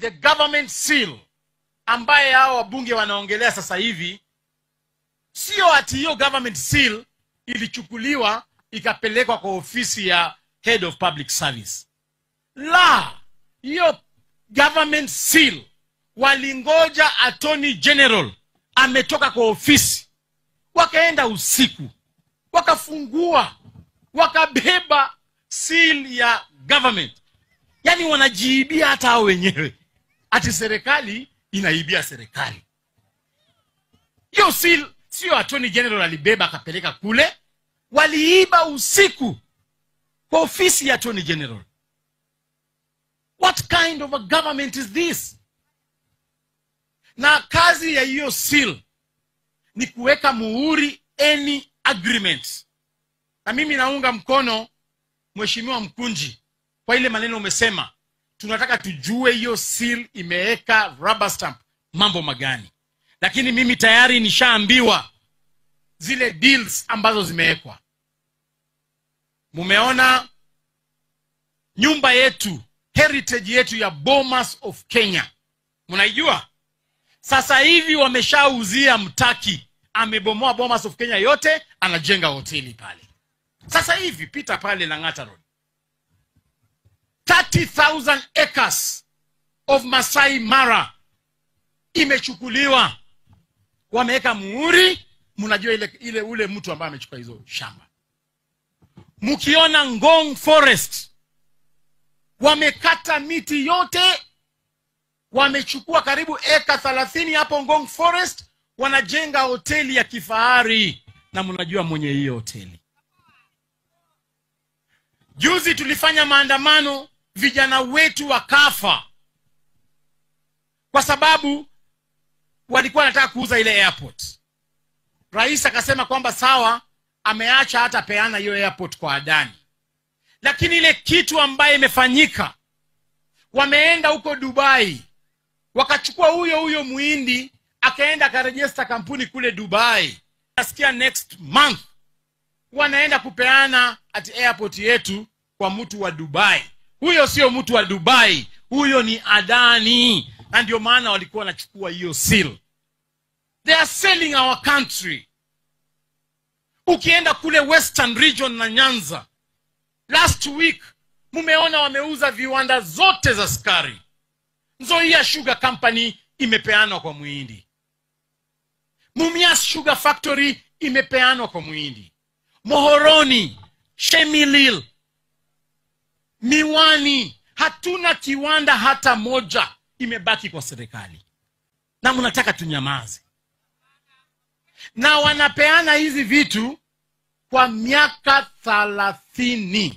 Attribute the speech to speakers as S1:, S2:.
S1: the government seal ambaye hao wabunge wanaongelea sasa hivi, sio ati hiyo government seal ilichukuliwa ikapelekwa kwa ofisi ya Head of Public Service. La, hiyo government seal walingoja Attorney General ametoka kwa ofisi, wakaenda usiku, wakafungua, wakabeba seal ya government. Yani wanajiibia hata hao wenyewe, ati serikali inaibia serikali. Hiyo seal sio Attorney General alibeba akapeleka kule, waliiba usiku kwa ofisi ya Attorney General. What kind of a government is this? Na kazi ya hiyo seal ni kuweka muhuri any agreement. Na mimi naunga mkono Mheshimiwa Mkunji kwa ile maneno umesema. Tunataka tujue hiyo seal imeweka rubber stamp mambo magani. Lakini mimi tayari nishaambiwa zile deals ambazo zimewekwa. Mumeona nyumba yetu, heritage yetu ya Bomas of Kenya. Munaijua? Sasa hivi wameshauzia Mtaki, amebomoa Bomas of Kenya yote, anajenga hoteli pale. Sasa hivi pita pale Lang'ata Road. 30,000 acres of Masai Mara imechukuliwa. Wameweka muhuri, mnajua ule mtu ambaye amechukua hizo shamba. Mkiona Ngong Forest, wamekata miti yote, wamechukua karibu eka 30 hapo Ngong Forest, wanajenga hoteli ya kifahari, na mnajua mwenye hiyo hoteli. Juzi tulifanya maandamano, vijana wetu wakafa kwa sababu walikuwa wanataka kuuza ile airport. Rais akasema kwamba sawa, ameacha hata peana hiyo airport kwa Adani. Lakini ile kitu ambaye imefanyika, wameenda huko Dubai, wakachukua huyo Muhindi, akaenda akarejista kampuni kule Dubai. Nasikia next month wanaenda kupeana at airport yetu kwa mtu wa Dubai. Huyo sio mtu wa Dubai, huyo ni Adani. Na ndio maana walikuwa wanachukua hiyo seal. They are selling our country. Ukienda kule Western Region na Nyanza, last week mumeona wameuza viwanda zote za sukari. Nzoia Sugar Company imepeanwa kwa Muhindi. Mumias Sugar Factory imepeanwa kwa Muhindi. Mohoroni, Shemilil, Miwani, hatuna kiwanda hata moja imebaki kwa serikali. Na mnataka tunyamaze. Na wanapeana hizi vitu kwa miaka 30.